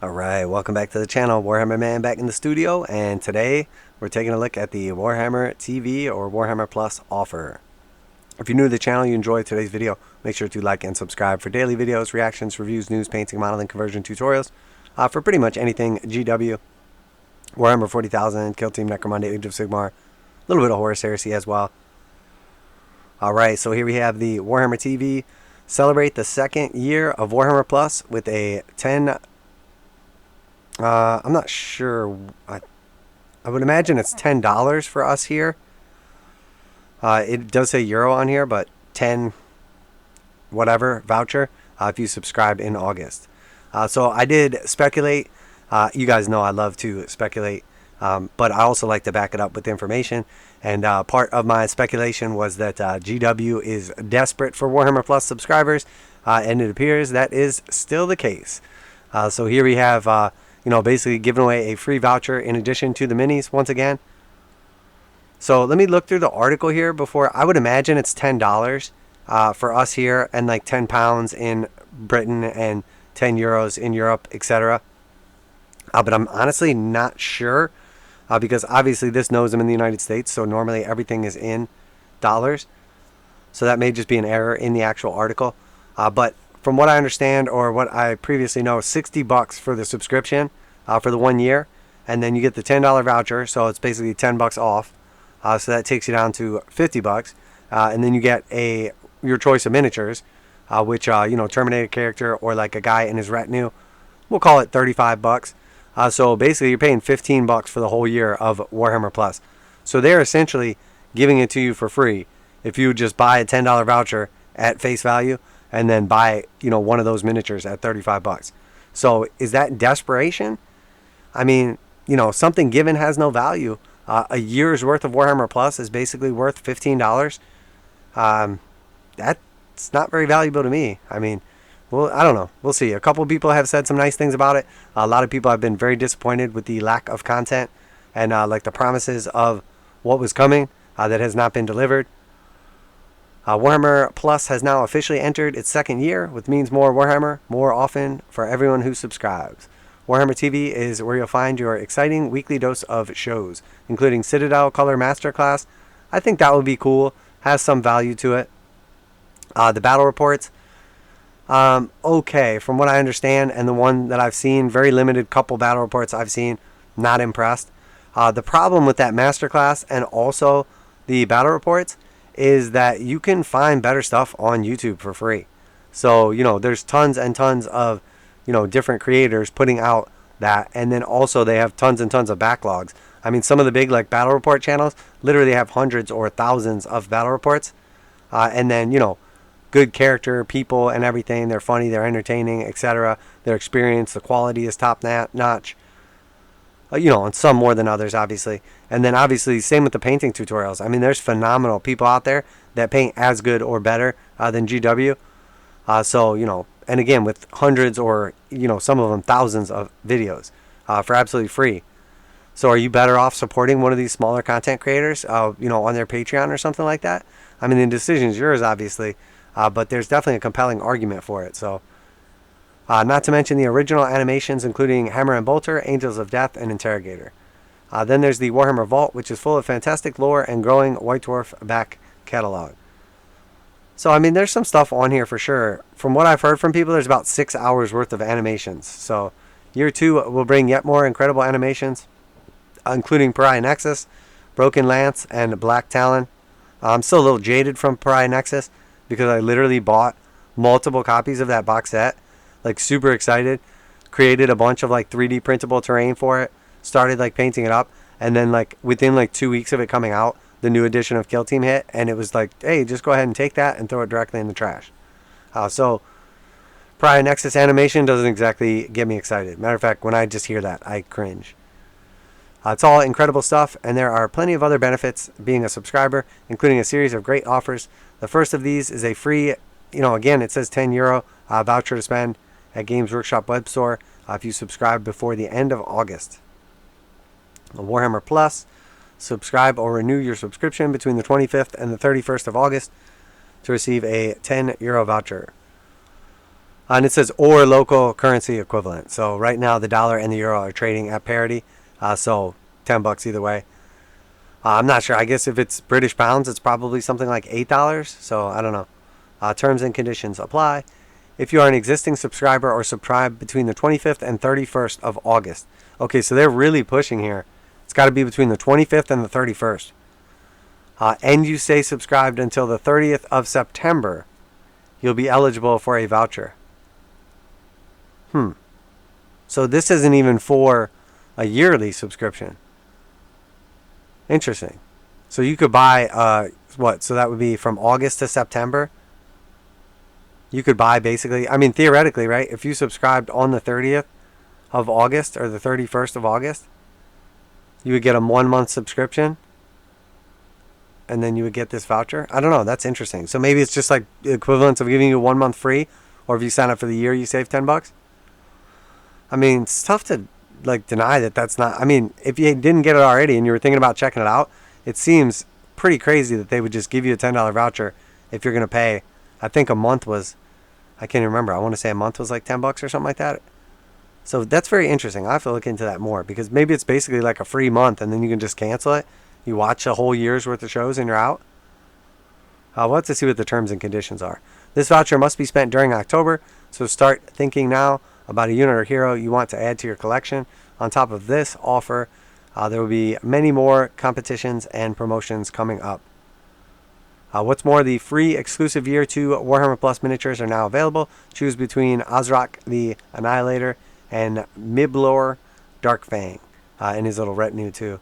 Alright, welcome back to the channel. Warhammer Man back in the studio, and today we're taking a look at the Warhammer TV or Warhammer Plus offer. If you're new to the channel, you enjoyed today's video, make sure to like and subscribe for daily videos, reactions, reviews, news, painting, modeling, conversion tutorials for pretty much anything GW, Warhammer 40,000, Kill Team, Necromunda, Age of Sigmar, a little bit of Horus Heresy as well. Alright, so here we have the Warhammer TV. Celebrate the second year of Warhammer Plus with a 10... I'm not sure. I would imagine it's $10 for us here. It does say euro on here, but 10 whatever voucher if you subscribe in August. So I did speculate. You guys know I love to speculate, but I also like to back it up with information. And part of my speculation was that GW is desperate for Warhammer Plus subscribers, and it appears that is still the case. So here we have... basically giving away a free voucher in addition to the minis once again. So let me look through the article here before. I would imagine it's $10 for us here, and like £10 in Britain and €10 in Europe, etc. But I'm honestly not sure because obviously this knows I'm in the United States, so normally everything is in dollars. So that may just be an error in the actual article. But from what I understand, or what I previously know, $60 for the subscription for the 1 year, and then you get the $10 voucher, so it's basically $10 off. So that takes you down to $50, and then you get your choice of miniatures, which Terminator character or like a guy in his retinue. We'll call it $35. So basically, you're paying $15 for the whole year of Warhammer Plus. So they're essentially giving it to you for free if you just buy a $10 voucher at face value, and then buy, one of those miniatures at $35. So is that desperation? I mean, something given has no value. A year's worth of Warhammer Plus is basically worth $15. That's not very valuable to me. I mean, well, I don't know. We'll see. A couple of people have said some nice things about it. A lot of people have been very disappointed with the lack of content and like the promises of what was coming that has not been delivered. Warhammer Plus has now officially entered its second year, which means more Warhammer, more often for everyone who subscribes. Warhammer TV is where you'll find your exciting weekly dose of shows, including Citadel Color Masterclass. I think that would be cool, has some value to it. The battle reports, okay, from what I understand, and the one that I've seen, very limited couple battle reports I've seen, not impressed. The problem with that masterclass and also the battle reports is that you can find better stuff on YouTube for free. So, there's tons and tons of, different creators putting out that. And then also they have tons and tons of backlogs. I mean, some of the big like battle report channels literally have hundreds or thousands of battle reports. And then, good character people and everything. They're funny, they're entertaining, etc. Their experience, the quality is top notch. And some more than others, obviously. And then, obviously, same with the painting tutorials. I mean, there's phenomenal people out there that paint as good or better than GW. And again, with hundreds or, some of them thousands of videos for absolutely free. So are you better off supporting one of these smaller content creators, on their Patreon or something like that? I mean, the decision's yours, obviously. But there's definitely a compelling argument for it, so... not to mention the original animations, including Hammer and Bolter, Angels of Death, and Interrogator. Then there's the Warhammer Vault, which is full of fantastic lore and growing White Dwarf back catalog. So, I mean, there's some stuff on here for sure. From what I've heard from people, there's about 6 hours worth of animations. So, year 2 will bring yet more incredible animations, including Pariah Nexus, Broken Lance, and Black Talon. I'm still a little jaded from Pariah Nexus because I literally bought multiple copies of that box set. Like, super excited, created a bunch of like 3D printable terrain for it, started like painting it up, and then like within like 2 weeks of it coming out, the new edition of Kill Team hit, and it was like, hey, just go ahead and take that and throw it directly in the trash. So Pariah Nexus animation doesn't exactly get me excited. Matter of fact, when I just hear that, I cringe. It's all incredible stuff, and there are plenty of other benefits being a subscriber, including a series of great offers. The first of these is a free, again, it says €10 voucher to spend at Games Workshop web store if you subscribe before the end of August. Warhammer Plus, subscribe or renew your subscription between the 25th and the 31st of August to receive a €10 voucher. And it says or local currency equivalent. So right now the dollar and the euro are trading at parity. So $10 either way. I'm not sure. I guess if it's British pounds, it's probably something like $8. So I don't know. Terms and conditions apply. If you are an existing subscriber or subscribe between the 25th and 31st of August. Okay, so they're really pushing here. It's got to be between the 25th and the 31st. And you stay subscribed until the 30th of September. You'll be eligible for a voucher. So this isn't even for a yearly subscription. Interesting. So you could buy, what? So that would be from August to September. You could buy basically, I mean, theoretically, right? If you subscribed on the 30th of August or the 31st of August, you would get a 1 month subscription. And then you would get this voucher. I don't know. That's interesting. So maybe it's just like the equivalent of giving you 1 month free. Or if you sign up for the year, you save $10. I mean, it's tough to like deny that that's not. I mean, if you didn't get it already and you were thinking about checking it out, it seems pretty crazy that they would just give you a $10 voucher if you're going to pay. I think a month was, I can't even remember. I want to say a month was like $10 or something like that. So that's very interesting. I have to look into that more because maybe it's basically like a free month and then you can just cancel it. You watch a whole year's worth of shows and you're out. We'll have to see what the terms and conditions are. This voucher must be spent during October, so start thinking now about a unit or hero you want to add to your collection. On top of this offer, there will be many more competitions and promotions coming up. What's more, the free exclusive Year 2 Warhammer Plus miniatures are now available. Choose between Azrakh the Anihilator and Mibyllorr Darkfang and his little retinue too.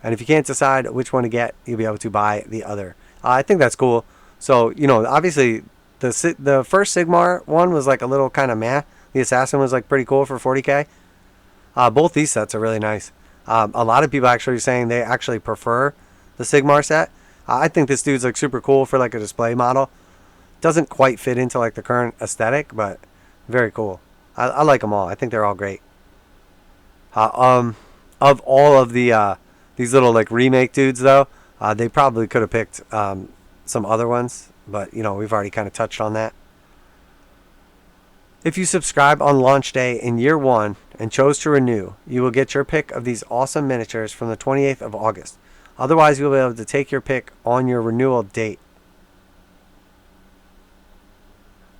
And if you can't decide which one to get, you'll be able to buy the other. I think that's cool. So, you know, obviously the first Sigmar one was like a little kind of meh. The assassin was like pretty cool for 40k. Both these sets are really nice. A lot of people actually are saying they actually prefer the Sigmar set. I think this dude's like super cool for like a display model. Doesn't quite fit into like the current aesthetic, but very cool. I like them all. I think they're all great. Of all of the these little like remake dudes though, they probably could have picked some other ones, but you know, we've already kind of touched on that. If you subscribe on launch day in year 1 and chose to renew, you will get your pick of these awesome miniatures from the 28th of August. Otherwise, you'll be able to take your pick on your renewal date.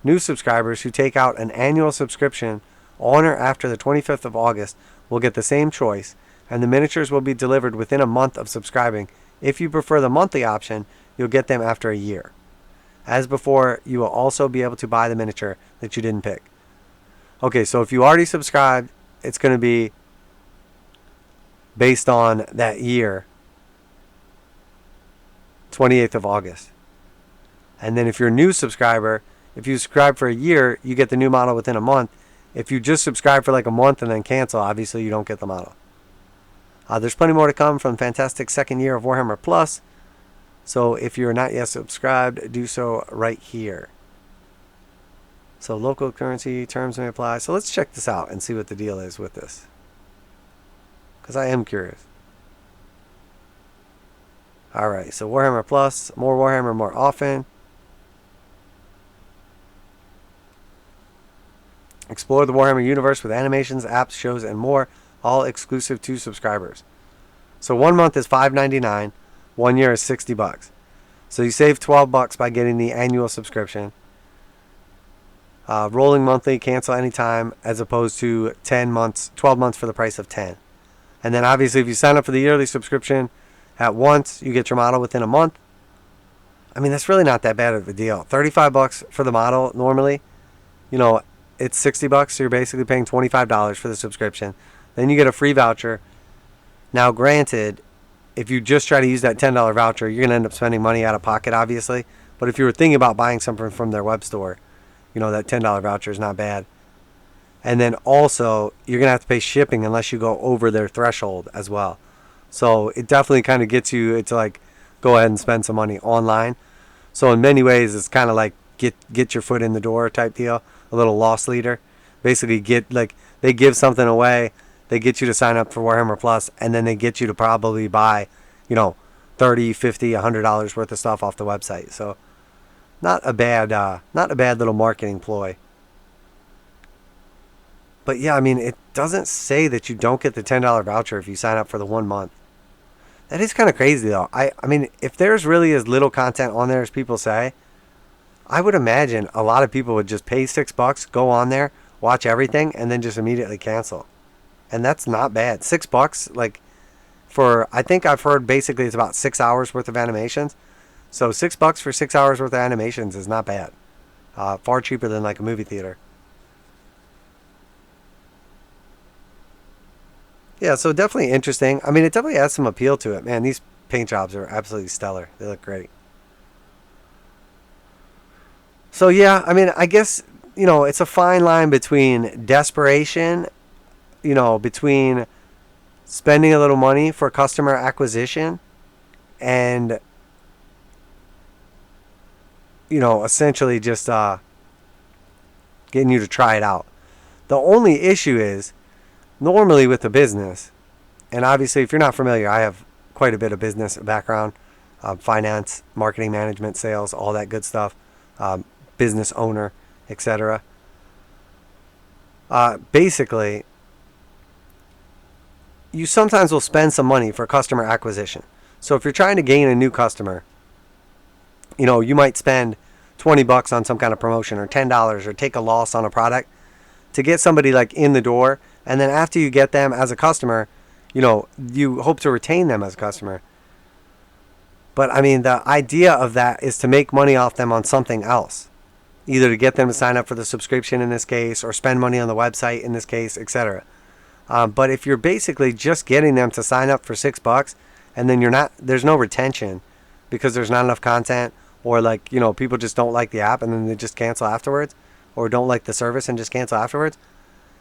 New subscribers who take out an annual subscription on or after the 25th of August will get the same choice, and the miniatures will be delivered within a month of subscribing. If you prefer the monthly option, you'll get them after a year. As before, you will also be able to buy the miniature that you didn't pick. Okay, so if you already subscribed, it's going to be based on that year, 28th of August. And then if you're a new subscriber, if you subscribe for a year, you get the new model within a month. If you just subscribe for like a month and then cancel, obviously you don't get the model. There's plenty more to come from the fantastic second year of Warhammer Plus. So if you're not yet subscribed, do so right here. So local currency terms may apply. So let's check this out and see what the deal is with this, because I am curious. Alright, so Warhammer Plus, more Warhammer more often. Explore the Warhammer universe with animations, apps, shows, and more, all exclusive to subscribers. So 1 month is $5.99, 1 year is $60. So you save $12 by getting the annual subscription. Rolling monthly, cancel anytime, as opposed to 12 months for the price of 10. And then obviously if you sign up for the yearly subscription at once, you get your model within a month. I mean, that's really not that bad of a deal. $35 for the model normally. You know, it's $60, so you're basically paying $25 for the subscription. Then you get a free voucher. Now, granted, if you just try to use that $10 voucher, you're going to end up spending money out of pocket, obviously. But if you were thinking about buying something from their web store, you know, that $10 voucher is not bad. And then also, you're going to have to pay shipping unless you go over their threshold as well. So it definitely kind of gets you to like go ahead and spend some money online. So in many ways, it's kind of like get your foot in the door type deal. A little loss leader. Basically they give something away. They get you to sign up for Warhammer Plus, and then they get you to probably buy, you know, $30, $50, $100 worth of stuff off the website. So not a bad little marketing ploy. But yeah, I mean, it doesn't say that you don't get the $10 voucher if you sign up for the 1 month. That is kind of crazy, though. I mean, if there's really as little content on there as people say, I would imagine a lot of people would just pay $6, go on there, watch everything, and then just immediately cancel. And that's not bad. $6, like, I think I've heard basically it's about 6 hours worth of animations. So $6 for 6 hours worth of animations is not bad. Far cheaper than like a movie theater. Yeah, so definitely interesting. I mean, it definitely has some appeal to it. Man, these paint jobs are absolutely stellar. They look great. So yeah, I mean, I guess, it's a fine line between desperation, between spending a little money for customer acquisition and, essentially just getting you to try it out. The only issue is, normally with a business, and obviously if you're not familiar, I have quite a bit of business background, finance, marketing management, sales, all that good stuff, business owner, etc. Basically, you sometimes will spend some money for customer acquisition. So if you're trying to gain a new customer, you might spend $20 on some kind of promotion or $10 or take a loss on a product to get somebody like in the door. And then after you get them as a customer, you hope to retain them as a customer. But I mean, the idea of that is to make money off them on something else. Either to get them to sign up for the subscription in this case, or spend money on the website in this case, etc. But if you're basically just getting them to sign up for $6 and then there's no retention because there's not enough content, or like, people just don't like the app and then they just cancel afterwards, or don't like the service and just cancel afterwards,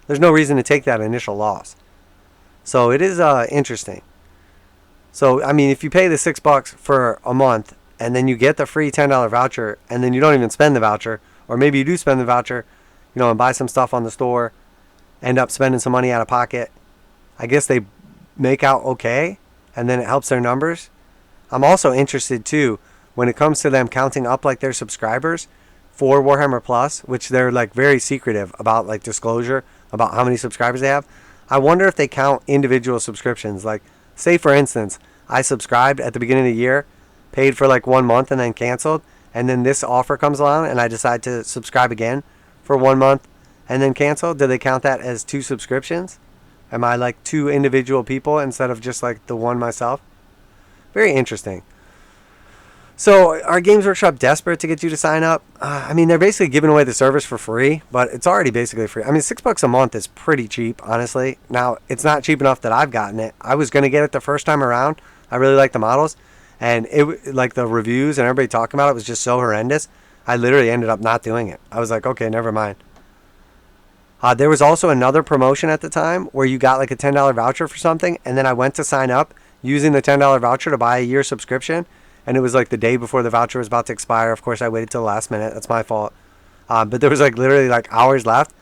there's no reason to take that initial loss. So it is interesting. So, I mean, if you pay the $6 for a month and then you get the free $10 voucher and then you don't even spend the voucher, or maybe you do spend the voucher, and buy some stuff on the store, end up spending some money out of pocket, I guess they make out okay, and then it helps their numbers. I'm also interested too, when it comes to them counting up like their subscribers for Warhammer Plus, which they're like very secretive about, like disclosure about how many subscribers they have. I wonder if they count individual subscriptions. Like, say for instance, I subscribed at the beginning of the year, paid for like 1 month and then canceled, and then this offer comes along and I decide to subscribe again for 1 month and then cancel. Do they count that as 2 subscriptions? Am I like 2 individual people instead of just like the one myself? Very interesting. So, are Games Workshop desperate to get you to sign up? I mean, they're basically giving away the service for free, but it's already basically free. I mean, $6 a month is pretty cheap, honestly. Now, it's not cheap enough that I've gotten it. I was going to get it the first time around. I really like the models, and it like the reviews and everybody talking about it was just so horrendous. I literally ended up not doing it. I was like, okay, never mind. There was also another promotion at the time where you got like a $10 voucher for something, and then I went to sign up using the $10 voucher to buy a year subscription. And it was like the day before the voucher was about to expire. Of course, I waited till the last minute. That's my fault. But there was like literally like hours left.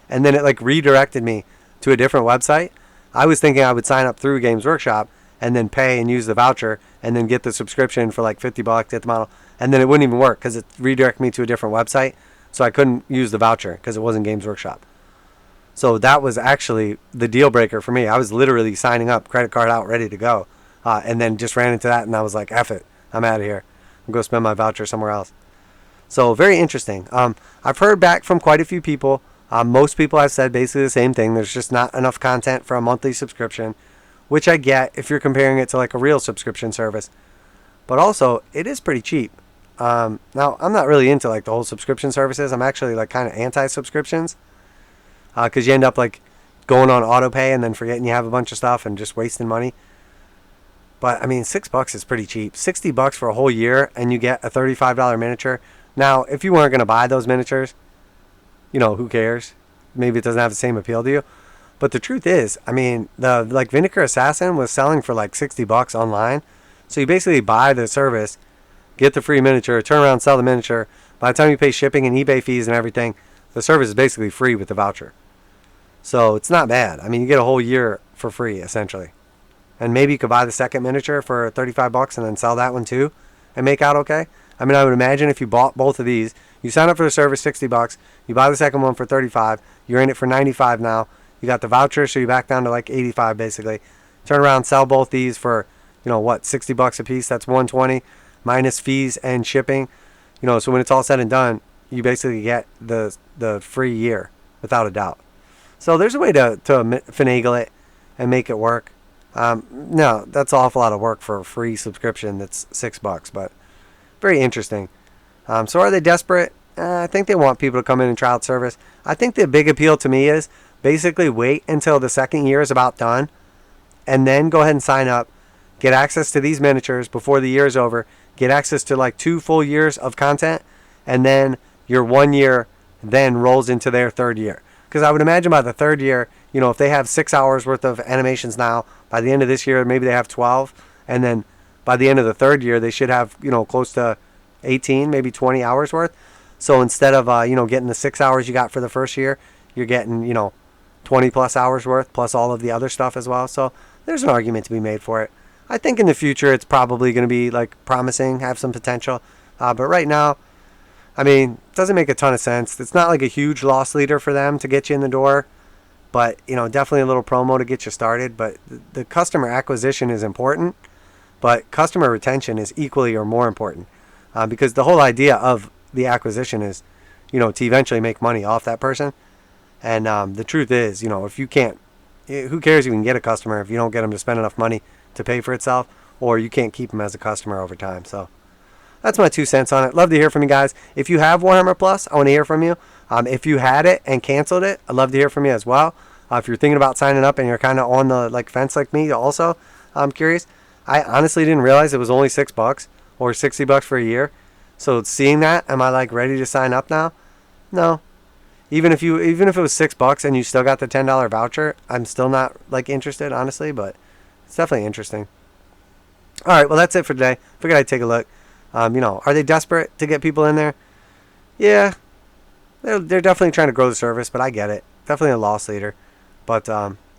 And then it like redirected me to a different website. I was thinking I would sign up through Games Workshop and then pay and use the voucher and then get the subscription for like $50, get the model. And then it wouldn't even work because it redirected me to a different website. So I couldn't use the voucher because it wasn't Games Workshop. So that was actually the deal breaker for me. I was literally signing up, credit card out, ready to go. And then just ran into that and I was like, F it. I'm out of here. I'm going to spend my voucher somewhere else. So very interesting. I've heard back from quite a few people. Most people have said basically the same thing. There's just not enough content for a monthly subscription, which I get if you're comparing it to like a real subscription service. But also, it is pretty cheap. Now, I'm not really into like the whole subscription services. I'm actually like kind of anti-subscriptions because you end up like going on auto pay and then forgetting you have a bunch of stuff and just wasting money. But, I mean, $6 is pretty cheap. $60 for a whole year, and you get a $35 miniature. Now, if you weren't going to buy those miniatures, who cares? Maybe it doesn't have the same appeal to you. But the truth is, I mean, the Vinegar Assassin was selling for like $60 online. So you basically buy the service, get the free miniature, turn around, sell the miniature. By the time you pay shipping and eBay fees and everything, the service is basically free with the voucher. So it's not bad. I mean, you get a whole year for free, essentially. And maybe you could buy the second miniature for $35 and then sell that one too and make out okay. I mean, I would imagine if you bought both of these, you sign up for the service $60, you buy the second one for $35, you're in it for $95 now. You got the voucher, so you're back down to like $85 basically. Turn around, sell both these for, you know what, $60 a piece. That's $120 minus fees and shipping. You know, so when it's all said and done, you basically get the free year without a doubt. So there's a way to finagle it and make it work. No, that's an awful lot of work for a free subscription that's $6, but very interesting. So are they desperate? I think they want people to come in and try out service. I think the big appeal to me is basically wait until the second year is about done and then go ahead and sign up, get access to these miniatures before the year is over, get access to like 2 full years of content, and then your 1 year then rolls into their third year. Because I would imagine by the third year, you know, if they have 6 hours worth of animations now, by the end of this year, maybe they have 12. And then by the end of the third year, they should have, you know, close to 18, maybe 20 hours worth. So instead of, you know, getting the 6 hours you got for the first year, you're getting, you know, 20 plus hours worth, plus all of the other stuff as well. So there's an argument to be made for it. I think in the future, it's probably going to be, like, promising, have some potential. But right now, I mean, it doesn't make a ton of sense. It's not like a huge loss leader for them to get you in the door. But, you know, definitely a little promo to get you started. But the customer acquisition is important. But customer retention is equally or more important. Because the whole idea of the acquisition is, you know, to eventually make money off that person. And the truth is, you know, if you can't, who cares if you can get a customer if you don't get them to spend enough money to pay for itself, or you can't keep them as a customer over time. So that's my 2 cents on it. Love to hear from you guys. If you have Warhammer Plus, I want to hear from you. If you had it and canceled it, I'd love to hear from you as well. If you're thinking about signing up and you're kind of on the like fence like me also, I'm curious. I honestly didn't realize it was only $6 or $60 for a year. So seeing that, am I like ready to sign up now? No. Even if it was $6 and you still got the $10 voucher, I'm still not like interested, honestly, but it's definitely interesting. All right, well, that's it for today. Figured I'd take a look. You know, are they desperate to get people in there? Yeah, they're definitely trying to grow the service, but I get it. Definitely a loss leader. But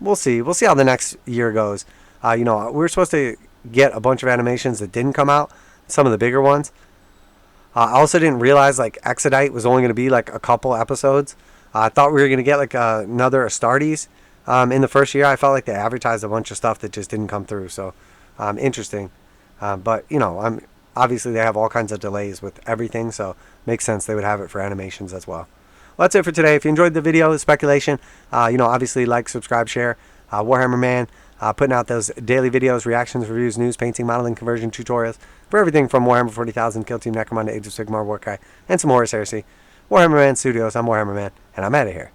we'll see. We'll see how the next year goes. You know, we were supposed to get a bunch of animations that didn't come out, some of the bigger ones. I also didn't realize like Exodite was only going to be like a couple episodes. I thought we were going to get like another Astartes in the first year. I felt like they advertised a bunch of stuff that just didn't come through. So interesting. But, you know, obviously they have all kinds of delays with everything. So makes sense they would have it for animations as well. Well, that's it for today. If you enjoyed the video, the speculation, you know, obviously like, subscribe, share. Warhammer Man, putting out those daily videos, reactions, reviews, news, painting, modeling, conversion, tutorials for everything from Warhammer 40,000, Kill Team, Necromunda, Age of Sigmar, Warcry, and some Horus Heresy. Warhammer Man Studios, I'm Warhammer Man, and I'm out of here.